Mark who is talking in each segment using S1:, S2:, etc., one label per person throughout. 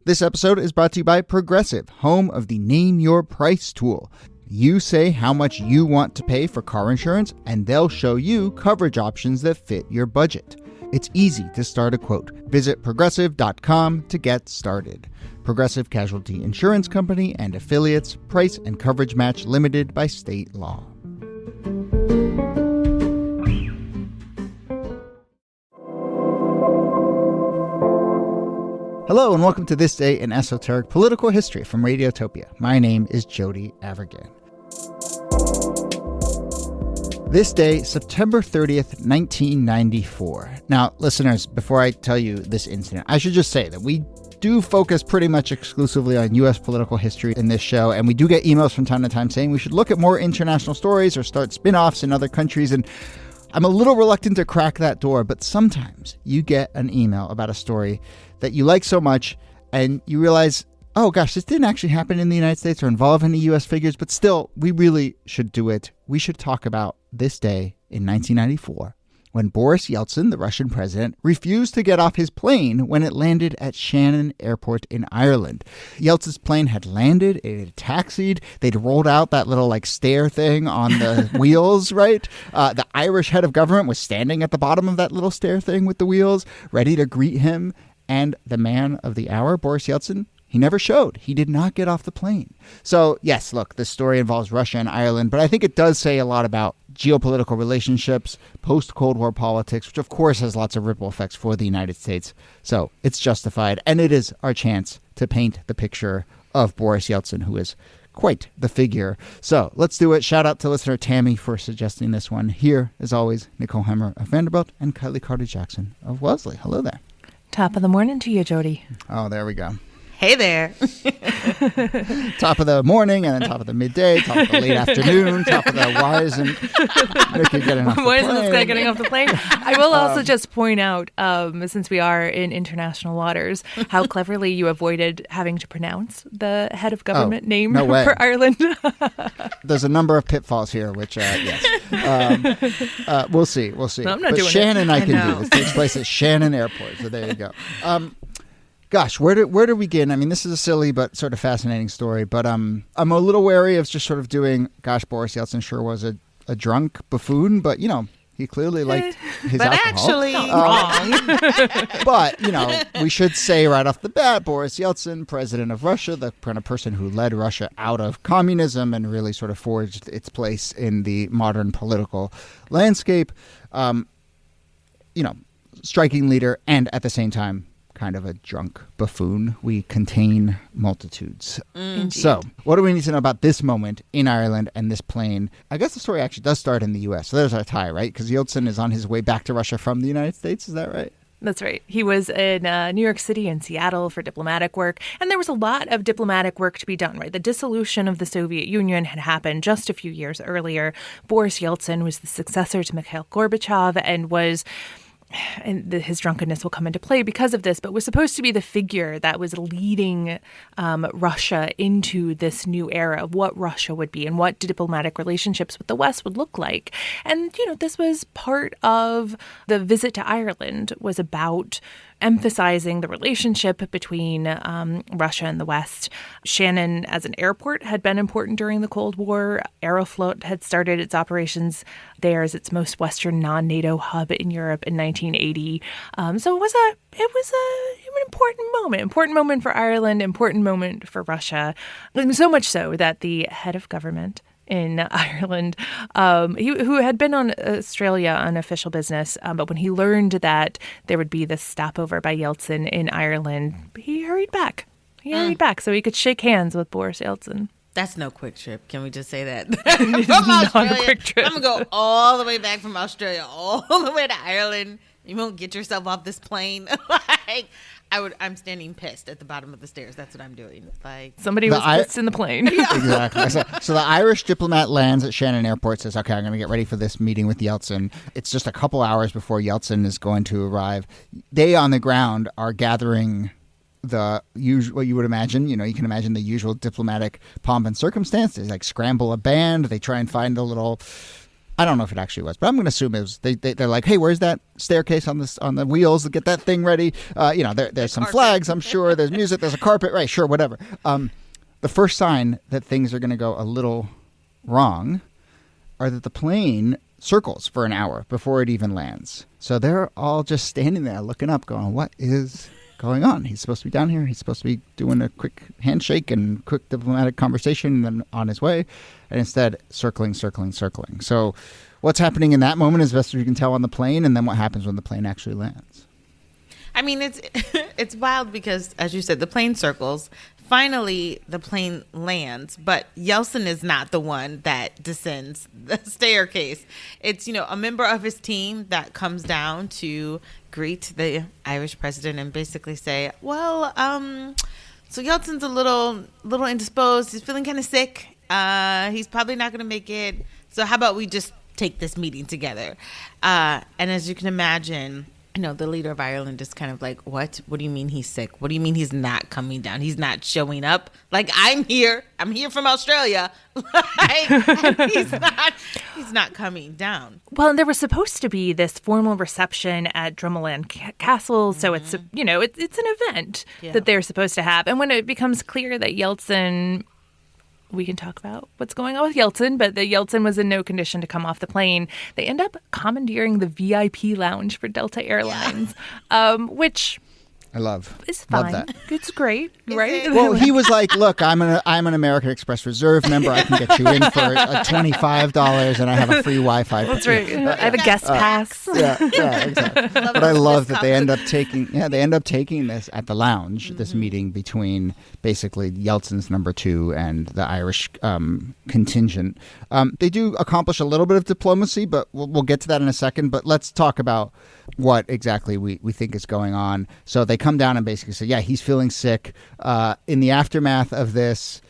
S1: This episode is brought to you by Progressive, home of the Name Your Price tool. You say how much you want to pay for car insurance, and they'll show you coverage options that fit your budget. It's easy to start a quote. Visit Progressive.com to get started. Progressive Casualty Insurance Company and Affiliates. Price and coverage match limited by state law. Hello and welcome to This Day in Esoteric Political History from Radiotopia. My name is Jody Avergan. This day, September 30th, 1994. Now, listeners, before I tell you this incident, I should just say that we do focus pretty much exclusively on U.S. political history in this show, and we do get emails from time to time saying we should look at more international stories or start spin-offs in other countries, and I'm a little reluctant to crack that door, but sometimes you get an email about a story that you like so much and you realize, oh gosh, this didn't actually happen in the United States or involve any U.S. figures, but still, we really should do it. We should talk about this day in 1994 when Boris Yeltsin, the Russian president, refused to get off his plane when it landed at Shannon Airport in Ireland. Yeltsin's plane had landed, it had taxied, they'd rolled out that little stair thing on the wheels, right? The Irish head of government was standing at the bottom of that little stair thing with the wheels, ready to greet him. And the man of the hour, Boris Yeltsin, he never showed. He did not get off the plane. So, yes, look, this story involves Russia and Ireland, but I think it does say a lot about geopolitical relationships, post-Cold War politics, which of course has lots of ripple effects for the United States. So it's justified, and it is our chance to paint the picture of Boris Yeltsin, who is quite the figure. So let's do it. Shout out to listener Tammy for suggesting this one. Here, as always, Nicole Hemmer of Vanderbilt and Kellie Carter-Jackson of Wellesley. Hello there.
S2: Top of the morning to you, Jody.
S1: Oh, there we go.
S3: Hey there.
S1: Top of the morning, and then top of the midday, top of the late afternoon, top of the why isn't Niki getting off the plane?
S2: Why isn't this guy getting off the plane? I will also just point out, since we are in international waters, how cleverly you avoided having to pronounce the head of government name for Ireland.
S1: There's a number of pitfalls here, which, yes. We'll see.
S2: No, I'm not doing
S1: Shannon,
S2: it.
S1: I can do. This takes place at Shannon Airport, so there you go. Gosh, where do we begin? I mean, this is a silly but sort of fascinating story, but I'm a little wary of just sort of doing, gosh, Boris Yeltsin sure was a drunk buffoon, but, he clearly liked his alcohol.
S3: But actually, wrong.
S1: But, we should say right off the bat, Boris Yeltsin, president of Russia, the kind of person who led Russia out of communism and really sort of forged its place in the modern political landscape, striking leader, and at the same time, kind of a drunk buffoon. We contain multitudes. So, what do we need to know about this moment in Ireland and this plane? I guess the story actually does start in the U.S., so there's our tie, right? Because Yeltsin is on his way back to Russia from the United States, is that right?
S2: That's right. He was in New York City and Seattle for diplomatic work, and there was a lot of diplomatic work to be done, right? The dissolution of the Soviet Union had happened just a few years earlier. Boris Yeltsin was the successor to Mikhail Gorbachev and his drunkenness will come into play because of this, but was supposed to be the figure that was leading Russia into this new era of what Russia would be and what diplomatic relationships with the West would look like. And, this was part of the visit to Ireland, was about emphasizing the relationship between Russia and the West. Shannon, as an airport, had been important during the Cold War. Aeroflot had started its operations there as its most Western non-NATO hub in Europe in 1980. So it was an important moment for Ireland, important moment for Russia. And so much so that the head of government in Ireland, who had been on Australia on official business, but when he learned that there would be this stopover by Yeltsin in Ireland, he hurried back. So he could shake hands with Boris Yeltsin.
S3: That's no quick trip. Can we just say that?
S2: It's not a quick trip.
S3: I'm going to go all the way back from Australia, all the way to Ireland. You won't get yourself off this plane. I'm standing pissed at the bottom of the stairs. That's what I'm doing.
S2: Somebody was pissed in the plane.
S1: Exactly. So the Irish diplomat lands at Shannon Airport, says, okay, I'm going to get ready for this meeting with Yeltsin. It's just a couple hours before Yeltsin is going to arrive. They on the ground are gathering the usual, what you would imagine, you can imagine the usual diplomatic pomp and circumstance. They scramble a band. They try and find a little I don't know if it actually was, but I'm going to assume it was. They're like, hey, where's that staircase on the wheels? Get that thing ready. There's some flags, I'm sure. There's music. There's a carpet. Right, sure, whatever. The first sign that things are going to go a little wrong are that the plane circles for an hour before it even lands. So they're all just standing there looking up going, what is going on? He's supposed to be down here. He's supposed to be doing a quick handshake and quick diplomatic conversation and then on his way. And instead, circling. So what's happening in that moment as best as you can tell on the plane, and then what happens when the plane actually lands?
S3: I mean, it's wild because, as you said, the plane circles. Finally, the plane lands, but Yeltsin is not the one that descends the staircase. It's, a member of his team that comes down to greet the Irish president and basically say, well, so Yeltsin's a little indisposed. He's feeling kind of sick. He's probably not going to make it. So how about we just take this meeting together? And as you can imagine, the leader of Ireland is kind of like, what? What do you mean he's sick? What do you mean he's not coming down? He's not showing up? Like, I'm here from Australia. He's not coming down.
S2: Well, and there was supposed to be this formal reception at Drummelin Castle. So it's, it's an event that they're supposed to have. And when it becomes clear that Yeltsin... We can talk about what's going on with Yeltsin, but the Yeltsin was in no condition to come off the plane. They end up commandeering the VIP lounge for Delta Airlines, which
S1: I love.
S2: It's fine.
S1: Love that.
S2: It's great, right?
S1: Well, he was like, "Look, I'm an American Express Reserve member. I can get you in for $25, and I have a free Wi-Fi."
S2: That's right. I have a guest pass.
S1: Yeah, exactly. But I love that they end up taking this at the lounge. Mm-hmm. This meeting between basically Yeltsin's number 2 and the Irish contingent. They do accomplish a little bit of diplomacy, but we'll get to that in a second. But let's talk about what exactly we think is going on. So they come down and basically say, yeah, he's feeling sick. In the aftermath of this,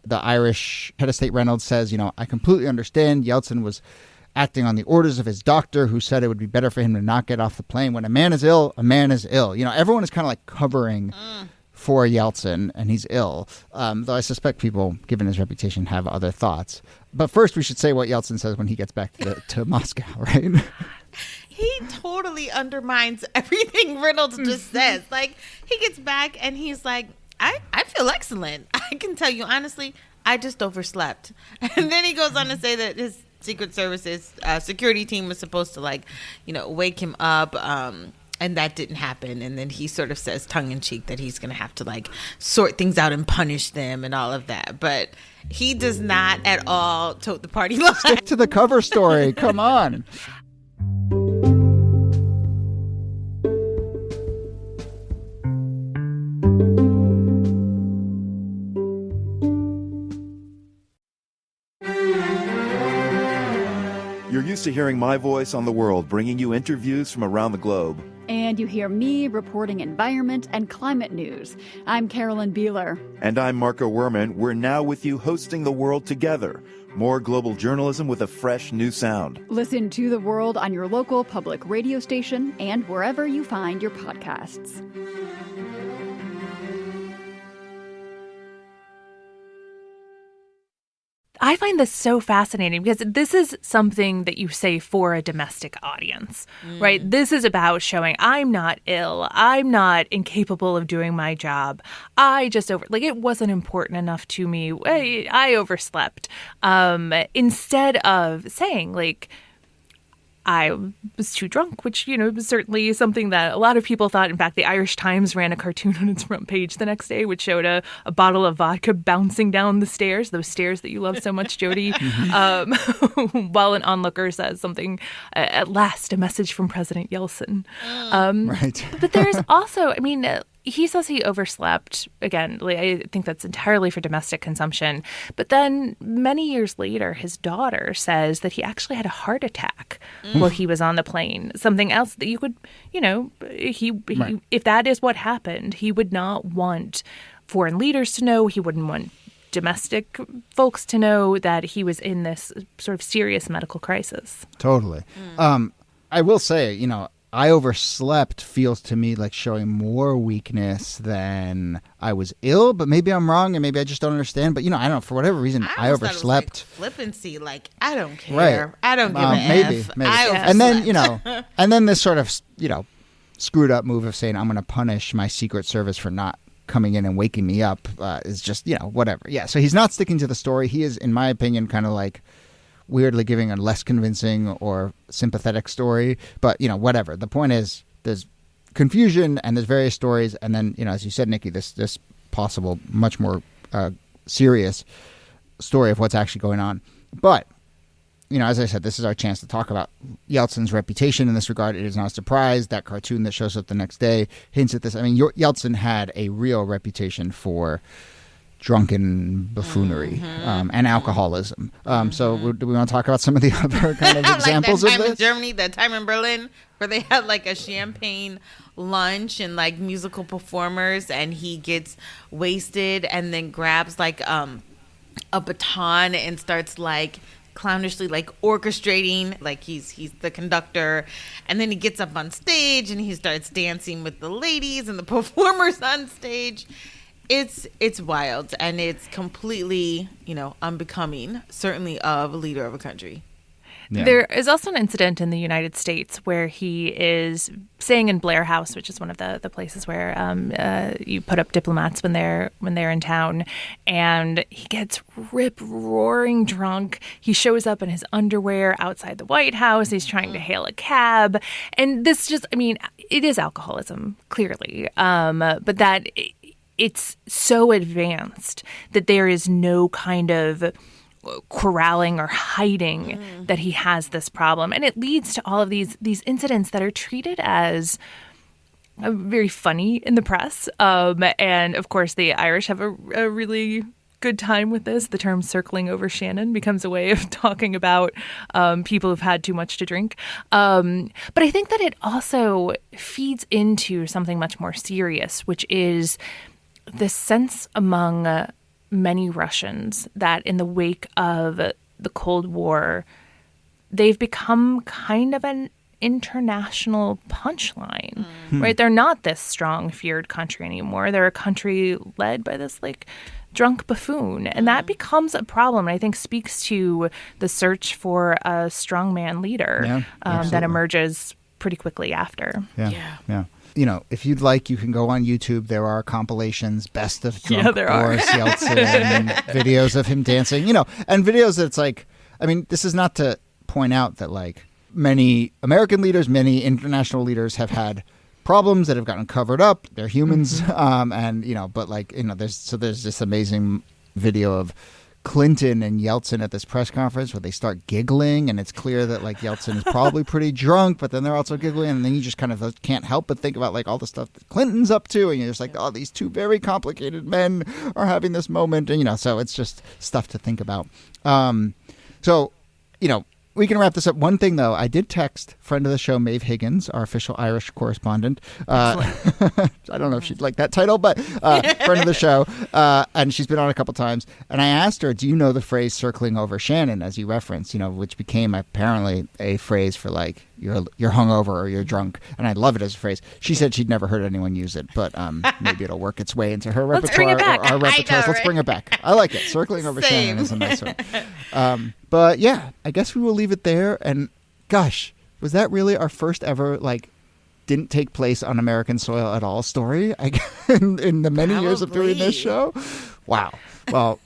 S1: the Irish head of state Reynolds says, I completely understand Yeltsin was acting on the orders of his doctor, who said it would be better for him to not get off the plane. When a man is ill, a man is ill. Everyone is kind of like covering for Yeltsin, and he's ill. Though I suspect people, given his reputation, have other thoughts. But first, we should say what Yeltsin says when he gets back to Moscow, right?
S3: He totally undermines everything Reynolds just says. Like, he gets back and he's like, I feel excellent. I can tell you honestly, I just overslept. And then he goes on to say that his Secret Service's security team was supposed to wake him up. And that didn't happen. And then he sort of says tongue-in-cheek that he's going to have to sort things out and punish them and all of that. But he does not at all tote the party line.
S1: Stick to the cover story. Come on.
S4: You're used to hearing my voice on the world, bringing you interviews from around the globe.
S5: And you hear me reporting environment and climate news. I'm Carolyn Beeler.
S4: And I'm Marco Werman. We're now with you hosting the world together. More global journalism with a fresh new sound.
S5: Listen to The World on your local public radio station and wherever you find your podcasts.
S2: I find this so fascinating because this is something that you say for a domestic audience, right? This is about showing I'm not ill. I'm not incapable of doing my job. I just it wasn't important enough to me. I overslept. Instead of saying I was too drunk, which, was certainly something that a lot of people thought. In fact, the Irish Times ran a cartoon on its front page the next day, which showed a bottle of vodka bouncing down the stairs, those stairs that you love so much, Jody, while an onlooker says something, at last, a message from President Yeltsin.
S1: Right.
S2: But there's also, he says he overslept. Again, I think that's entirely for domestic consumption. But then many years later, his daughter says that he actually had a heart attack while he was on the plane. Something else that you could, he if that is what happened, he would not want foreign leaders to know. He wouldn't want domestic folks to know that he was in this sort of serious medical crisis.
S1: Totally. I will say, I overslept feels to me like showing more weakness than I was ill, but maybe I'm wrong and maybe I just don't understand. But, I don't know, for whatever reason, I overslept.
S3: Flippancy, like, I don't care.
S1: Right.
S3: I don't give a
S1: maybe.
S3: F.
S1: Maybe.
S3: I
S1: And then, and then this sort of, screwed up move of saying I'm going to punish my Secret Service for not coming in and waking me up is just, whatever. Yeah, so he's not sticking to the story. He is, in my opinion, kind of like weirdly giving a less convincing or sympathetic story. But, whatever. The point is there's confusion and there's various stories. And then, as you said, Niki, this possible much more serious story of what's actually going on. But, as I said, this is our chance to talk about Yeltsin's reputation in this regard. It is not a surprise. That cartoon that shows up the next day hints at this. I mean, Yeltsin had a real reputation for drunken buffoonery and alcoholism. So do we want to talk about some of the other kind of examples
S3: like that
S1: of
S3: time
S1: this?
S3: in Germany, that time in Berlin, where they had like a champagne lunch and like musical performers, and he gets wasted and then grabs like a baton and starts like clownishly like orchestrating, like he's the conductor, and then he gets up on stage and he starts dancing with the ladies and the performers on stage. It's wild, and it's completely, unbecoming, certainly of a leader of a country.
S2: Yeah. There is also an incident in the United States where he is staying in Blair House, which is one of the places where you put up diplomats when they're in town, and he gets rip-roaring drunk. He shows up in his underwear outside the White House. He's trying to hail a cab, and this just, it is alcoholism, clearly, but that it's so advanced that there is no kind of corralling or hiding that he has this problem. And it leads to all of these incidents that are treated as very funny in the press. And of course, the Irish have a really good time with this. The term circling over Shannon becomes a way of talking about people who've had too much to drink. But I think that it also feeds into something much more serious, which is this sense among many Russians that in the wake of the Cold War, they've become kind of an international punchline, right? They're not this strong, feared country anymore. They're a country led by this like drunk buffoon. And that becomes a problem, and I think speaks to the search for a strongman leader that emerges pretty quickly after.
S1: Yeah. If you'd like, you can go on YouTube. There are compilations, best of drunk Boris Yeltsin, and videos of him dancing, and videos that's like, this is not to point out that like many American leaders, many international leaders have had problems that have gotten covered up. They're humans. But like, there's this amazing video of Clinton and Yeltsin at this press conference where they start giggling, and it's clear that like Yeltsin is probably pretty drunk, but then they're also giggling, and then you just kind of can't help but think about like all the stuff that Clinton's up to, and you're just like, oh, these two very complicated men are having this moment, and so it's just stuff to think about. We can wrap this up. One thing, though, I did text friend of the show, Maeve Higgins, our official Irish correspondent. I don't know if she'd like that title, but friend of the show. And she's been on a couple times. And I asked her, do you know the phrase circling over Shannon, as you referenced, which became apparently a phrase for like, you're hungover or you're drunk. And I love it as a phrase. She said she'd never heard anyone use it, but maybe it'll work its way into her repertoire or our repertoires. Let's bring it back. I like it. Circling over Shannon is a nice one. But yeah, I guess we will leave it there. And gosh, was that really our first ever didn't take place on American soil at all story in the many years of doing this show? Wow. Well,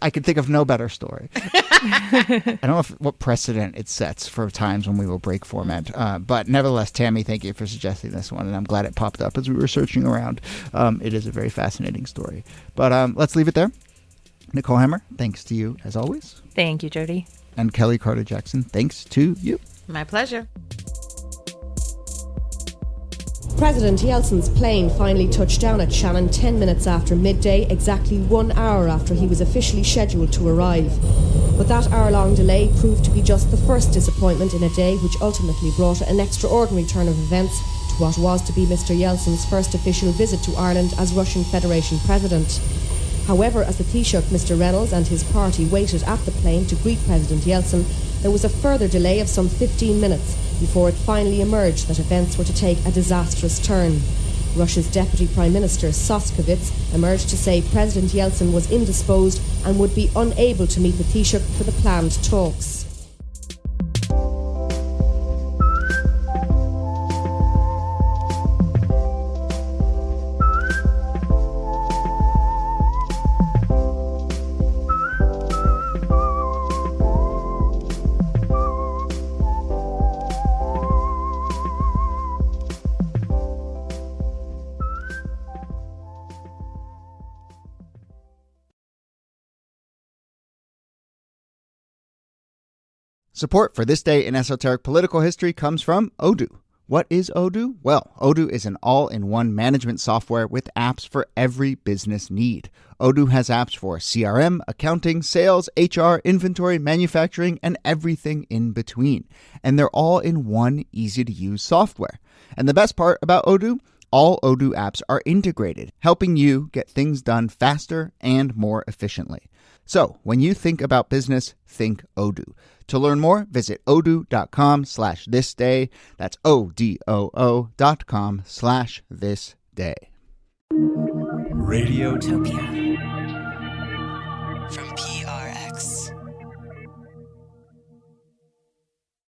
S1: I can think of no better story. I don't know what precedent it sets for times when we will break format. But nevertheless, Tammy, thank you for suggesting this one, and I'm glad it popped up as we were searching around. It is a very fascinating story. But let's leave it there. Nicole Hammer, thanks to you as always.
S2: Thank you, Jody.
S1: And Kellie Carter-Jackson, thanks to you.
S3: My pleasure.
S6: President Yeltsin's plane finally touched down at Shannon 10 minutes after midday, exactly 1 hour after he was officially scheduled to arrive. But that hour-long delay proved to be just the first disappointment in a day which ultimately brought an extraordinary turn of events to what was to be Mr. Yeltsin's first official visit to Ireland as Russian Federation President. However, as the Taoiseach, Mr. Reynolds, and his party waited at the plane to greet President Yeltsin, there was a further delay of some 15 minutes before it finally emerged that events were to take a disastrous turn. Russia's Deputy Prime Minister Soskovitz emerged to say President Yeltsin was indisposed and would be unable to meet with Taoiseach for the planned talks.
S1: Support for This Day in Esoteric Political History comes from Odoo. What is Odoo? Well, Odoo is an all-in-one management software with apps for every business need. Odoo has apps for CRM, accounting, sales, HR, inventory, manufacturing, and everything in between. And they're all in one easy-to-use software. And the best part about Odoo? All Odoo apps are integrated, helping you get things done faster and more efficiently. So, when you think about business, think Odoo. To learn more, visit odoo.com/thisday. That's ODOO.com/thisday.
S7: Radiotopia.